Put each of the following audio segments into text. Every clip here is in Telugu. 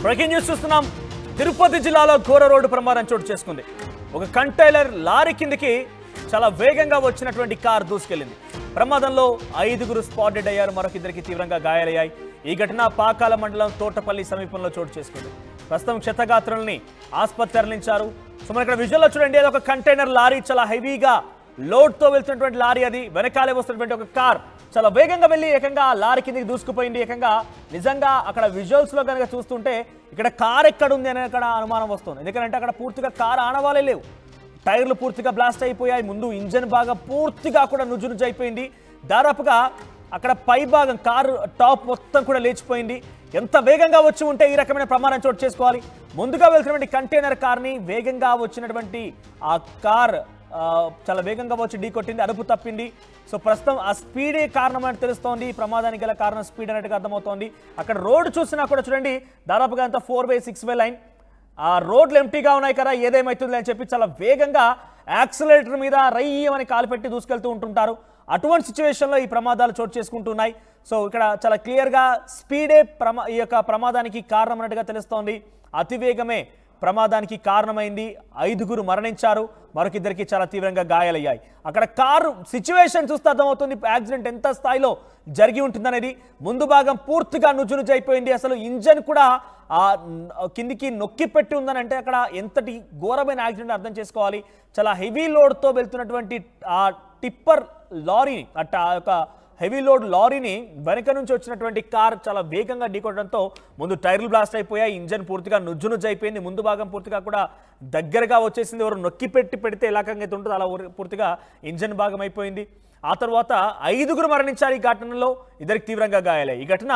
బ్రేకింగ్ న్యూస్ చూస్తున్నాం. తిరుపతి జిల్లాలో ఘోర రోడ్డు ప్రమాదం చోటు చేసుకుంది. ఒక కంటైనర్ లారీ కిందకి చాలా వేగంగా వచ్చినటువంటి కార్ దూసుకెళ్లింది. ప్రమాదంలో 5గురు స్పాట్ డెడ్ అయ్యారు, మరొకిద్దరికి తీవ్రంగా గాయాలయ్యాయి. ఈ ఘటన పాకాల మండలం తోటపల్లి సమీపంలో చోటు చేసుకుంది. ప్రస్తుతం క్షతగాత్రుల్ని ఆసుపత్రి తరలించారు. సో మన ఇక్కడ విజువల్లో చూడండి, అది ఒక కంటైనర్ లారీ, చాలా హెవీగా లోడ్తో వెళ్తున్నటువంటి లారీ. అది వెనకాలే వస్తున్నటువంటి ఒక కార్ చాలా వేగంగా వెళ్ళి ఏకంగా లారీ కిందకి దూసుకుపోయింది. ఏకంగా నిజంగా అక్కడ విజువల్స్ లో కనుక చూస్తుంటే ఇక్కడ కార్ ఎక్కడ ఉంది అనే అక్కడ అనుమానం వస్తుంది. ఎందుకంటే అక్కడ పూర్తిగా కార్ ఆనవాలే లేవు, టైర్లు పూర్తిగా బ్లాస్ట్ అయిపోయాయి. ముందు ఇంజన్ బాగా పూర్తిగా కూడా నుజ్జు అయిపోయింది. దాదాపుగా అక్కడ పై భాగం కారు టాప్ మొత్తం కూడా లేచిపోయింది. ఎంత వేగంగా వచ్చి ఉంటే ఈ రకమైన ప్రమాదం చోటు చేసుకోవాలి. ముందుగా వెళ్తున్నటువంటి కంటైనర్ కార్ని వేగంగా వచ్చినటువంటి ఆ కార్ చాలా వేగంగా వచ్చి ఢీ కొట్టింది, అదుపు తప్పింది. సో ప్రస్తుతం ఆ స్పీడే కారణం అని తెలుస్తోంది. ఈ ప్రమాదానికి గల కారణం స్పీడ్ అనేట్టుగా అర్థమవుతోంది. అక్కడ రోడ్డు చూసినా కూడా చూడండి, దాదాపుగా అంతా 4-way 6-way లైన్. ఆ రోడ్లు ఎంటీగా ఉన్నాయి కదా, ఏదేమవుతుంది అని చెప్పి చాలా వేగంగా యాక్సిలరేటర్ మీద రయ్యమని కాలు పెట్టి దూసుకెళ్తూ ఉంటుంటారు. అటువంటి సిచ్యువేషన్లో ఈ ప్రమాదాలు చోటు చేసుకుంటున్నాయి. సో ఇక్కడ చాలా క్లియర్గా స్పీడే ఈ యొక్క ప్రమాదానికి కారణం అన్నట్టుగా తెలుస్తోంది. అతివేగమే ప్రమాదానికి కారణమైంది. 5గురు మరణించారు, మరొకిద్దరికి చాలా తీవ్రంగా గాయాలయ్యాయి. అక్కడ కారు సిచ్యువేషన్ చూస్తే అర్థమవుతుంది యాక్సిడెంట్ ఎంత స్థాయిలో జరిగి ఉంటుందనేది. ముందు భాగం పూర్తిగా నుజ్జు అయిపోయింది. అసలు ఇంజన్ కూడా కిందికి నొక్కి పెట్టి ఉందని అంటే అక్కడ ఎంతటి ఘోరమైన యాక్సిడెంట్ అర్థం చేసుకోవాలి. చాలా హెవీ లోడ్తో వెళ్తున్నటువంటి ఆ టిప్పర్ లారీని, అట్ట ఒక హెవీ లోడ్ లారీని వెనక నుంచి వచ్చినటువంటి కార్ చాలా వేగంగా ఢీకొట్టడంతో ముందు టైర్లు బ్లాస్ట్ అయిపోయాయి, ఇంజన్ పూర్తిగా నుజ్జు అయిపోయింది. ముందు భాగం పూర్తిగా కూడా దగ్గరగా వచ్చేసింది. ఎవరు నొక్కి పెడితే ఎలాగంగా అయితే ఉంటుందో అలా పూర్తిగా ఇంజన్ భాగం అయిపోయింది. ఆ తర్వాత 5గురు మరణించారు ఈ ఘటనలో, ఇద్దరికి తీవ్రంగా గాయాలయ్యాయి. ఈ ఘటన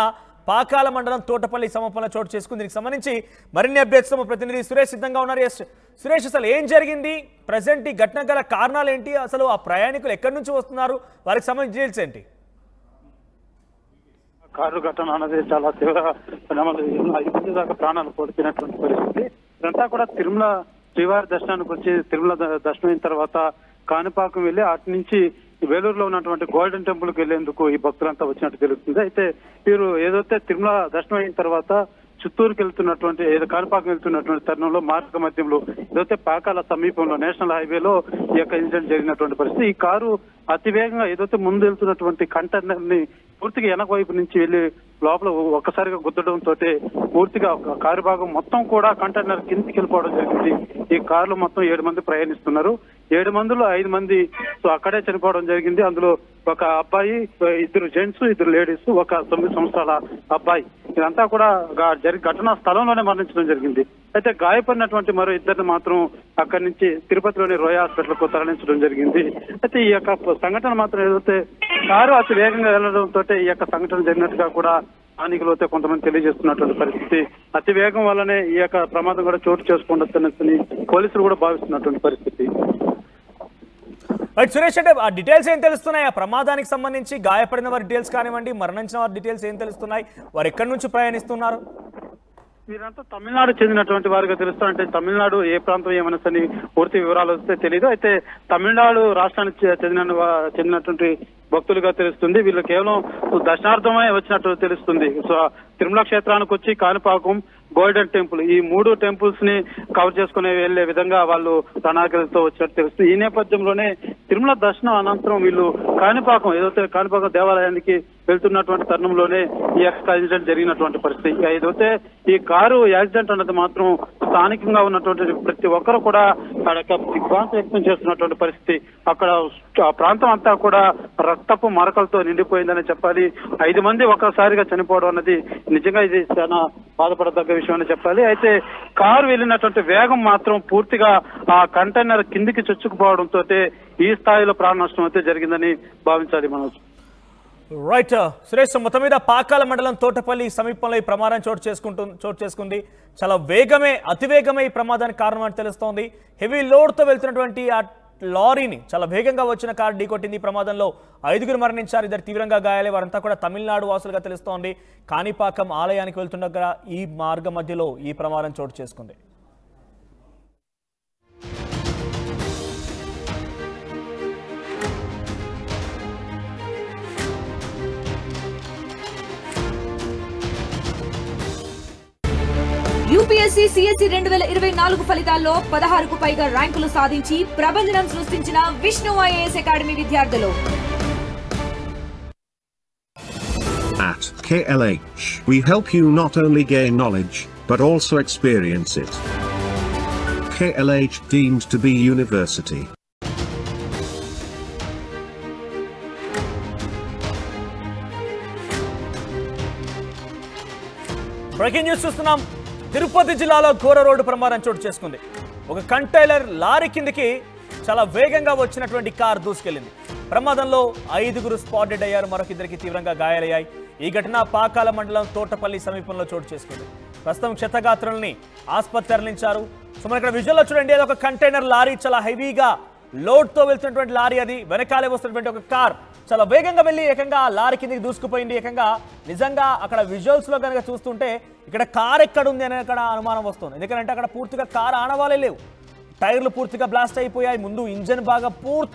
పాకాల మండలం తోటపల్లి సమీపంలో చోటు చేసుకుంది. దీనికి సంబంధించి మరిన్ని అప్డేట్స్ మా ప్రతినిధి సురేష్ సిద్ధంగా ఉన్నారు. సురేష్, అసలు ఏం జరిగింది, ప్రజెంట్ ఈ ఘటన గల కారణాలు ఏంటి, అసలు ఆ ప్రయాణికులు ఎక్కడి నుంచి వస్తున్నారు, వారికి సంబంధించిన డీటెయిల్స్ ఏంటి? కారు ఘటన అనేది చాలా తీవ్ర పరిణామాలు, 5 మంది దాకా ప్రాణాలు కోల్పోయినటువంటి పరిస్థితి. ఇదంతా కూడా తిరుమల శ్రీవారి దర్శనానికి వచ్చి తిరుమల దర్శనం అయిన తర్వాత కాణిపాకం వెళ్ళి అటు నుంచి వేలూరులో ఉన్నటువంటి గోల్డెన్ టెంపుల్ కి వెళ్లేందుకు ఈ భక్తులంతా వచ్చినట్టు తెలుస్తుంది. అయితే వీరు ఏదైతే తిరుమల దర్శనం అయిన తర్వాత చిత్తూరుకి వెళ్తున్నటువంటి కాణిపాకం వెళ్తున్నటువంటి తరుణంలో మార్గ మధ్యంలో ఏదైతే పాకాల సమీపంలో నేషనల్ హైవేలో ఈ యొక్క ఇన్సిడెంట్ జరిగినటువంటి పరిస్థితి. ఈ కారు అతివేగంగా ఏదైతే ముందు వెళ్తున్నటువంటి కంటైనర్ ని పూర్తిగా వెనక వైపు నుంచి వెళ్లి లోపల ఒక్కసారిగా గుద్దడంతో పూర్తిగా కారు భాగం మొత్తం కూడా కంటైనర్ కిందికి వెళ్ళిపోవడం జరిగింది. ఈ కారులో మొత్తం 7 మంది ప్రయాణిస్తున్నారు. 7 మందిలో 5 మంది అక్కడే చనిపోవడం జరిగింది. అందులో ఒక అబ్బాయి, 2 జెంట్స్, 2 లేడీస్, ఒక 9 సంవత్సరాల అబ్బాయి. ఇదంతా కూడా ఘటనా స్థలంలోనే మరణించడం జరిగింది. అయితే గాయపడినటువంటి మరో 2 మాత్రం అక్కడి నుంచి తిరుపతిలోని రోయా హాస్పిటల్ కు తరలించడం జరిగింది. అయితే ఈ యొక్క సంఘటన మాత్రం ఏదైతే కారు అతి వేగంగా వెళ్లడంతో ఈ యొక్క సంఘటన జరిగినట్టుగా కూడా స్థానికులు అయితే కొంతమంది తెలియజేస్తున్నటువంటి పరిస్థితి. అతి వేగం వల్లనే ఈ యొక్క ప్రమాదం కూడా చోటు చేసుకుంటుందని పోలీసులు కూడా భావిస్తున్నటువంటి పరిస్థితి. రైట్ సురేష్, అంటే ఆ డీటెయిల్స్ ఏం తెలుస్తున్నాయి, ఆ ప్రమాదానికి సంబంధించి గాయపడిన వారి డీటెయిల్స్ కానివ్వండి, మరణించిన వారి డీటెయిల్స్ ఏం తెలుస్తున్నాయి, వారు ఎక్కడి నుంచి ప్రయాణిస్తున్నారు? వీరంతా తమిళనాడు చెందినటువంటి వారిగా తెలుస్తారు. అంటే తమిళనాడు ఏ ప్రాంతం ఏమనసని పూర్తి వివరాలు వస్తే తెలియదు. అయితే తమిళనాడు రాష్ట్రానికి చెందినటువంటి భక్తులుగా తెలుస్తుంది. వీళ్ళు కేవలం దర్శనార్థమే వచ్చినట్టు తెలుస్తుంది. సో తిరుమల క్షేత్రానికి వచ్చి కాణిపాకం, గోల్డెన్ టెంపుల్, ఈ 3 టెంపుల్స్ ని కవర్ చేసుకునే వెళ్లే విధంగా వాళ్ళు ప్రణాళికలతో వచ్చినట్టు తెలుస్తుంది. ఈ నేపథ్యంలోనే తిరుమల దర్శనం అనంతరం వీళ్ళు కాణిపాకం ఏదైతే కాణిపాకం దేవాలయానికి వెళ్తున్నటువంటి తరుణంలోనే ఈ యాక్సిడెంట్ జరిగినటువంటి పరిస్థితి. ఏదైతే ఈ కారు యాక్సిడెంట్ అన్నది మాత్రం స్థానికంగా ఉన్నటువంటి ప్రతి ఒక్కరు కూడా దిగ్భ్రాంతి వ్యక్తం చేస్తున్నటువంటి పరిస్థితి. అక్కడ ప్రాంతం అంతా కూడా రక్తపు మరకలతో నిండిపోయిందని చెప్పాలి. 5 మంది ఒక్కసారిగా చనిపోవడం అన్నది నిజంగా ఇది చాలా బాధపడదగ్గ విషయం అని చెప్పాలి. అయితే కారు వెళ్ళినటువంటి వేగం మాత్రం పూర్తిగా ఆ కంటైనర్ కిందికి చొచ్చుకుపోవడంతో ఈ స్థాయిలో ప్రాణ నష్టం అయితే జరిగిందని భావించాలి మనం. రైట్ సురేష్, మొత్తం మీద పాకాల మండలం తోటపల్లి సమీపంలో ఈ ప్రమాదం చోటు చేసుకుంది. చాలా అతివేగమే ఈ ప్రమాదానికి కారణం అని తెలుస్తోంది. హెవీ లోడ్తో వెళ్తున్నటువంటి ఆ లారీని చాలా వేగంగా వచ్చిన కారు ఢీకొట్టింది. ఈ ప్రమాదంలో 5గురు మరణించారు, 2 తీవ్రంగా గాయాలే. వారంతా కూడా తమిళనాడు వాసులుగా తెలుస్తోంది. కాణిపాకం ఆలయానికి వెళ్తుండగా ఈ మార్గ మధ్యలో ఈ ప్రమాదం చోటు చేసుకుంది. యూపీఎస్సీ సిఎస్సి 2024 ఫలితాల్లో 16కు పైగా ర్యాంకులు సాధించి ప్రభంజనం సృష్టించిన విష్ణు ఐఏఎస్ అకాడమీ విద్యార్థులు. At KLH, we help you not only gain knowledge, but also experience it. KLH deemed to be university. Breaking news చూస్తున్నాం. తిరుపతి జిల్లాలో ఘోర రోడ్డు ప్రమాదం చోటు చేసుకుంది. ఒక కంటైనర్ లారీ కిందికి చాలా వేగంగా వచ్చినటువంటి కార్ దూసుకెళ్లింది. ప్రమాదంలో 5గురు స్పాట్ డెడ్ అయ్యారు, మరొకిద్దరికి తీవ్రంగా గాయాలయ్యాయి. ఈ ఘటన పాకాల మండలం తోటపల్లి సమీపంలో చోటు చేసుకుంది. ప్రస్తుతం క్షతగాత్రుల్ని ఆసుపత్రి తరలించారు. సో మన ఇక్కడ విజువల్లో చూడండి, అది ఒక కంటైనర్ లారీ, చాలా హెవీగా లోడ్తో వెళ్తున్నటువంటి లారీ. అది వెనకాలే వస్తున్నటువంటి ఒక కార్ చాలా వేగంగా వెళ్ళి ఏకంగా ఆ లారీ కిందకి దూసుకుపోయింది. ఏకంగా నిజంగా అక్కడ విజువల్స్ లో కనుక చూస్తుంటే ఇక్కడ కార్ ఎక్కడ ఉంది అనే అక్కడ అనుమానం వస్తుంది. ఎందుకంటే అక్కడ పూర్తిగా కార్ ఆనవాలే లేవు, టైర్లు పూర్తిగా బ్లాస్ట్ అయిపోయాయి. ముందు ఇంజన్ బాగా పూర్తి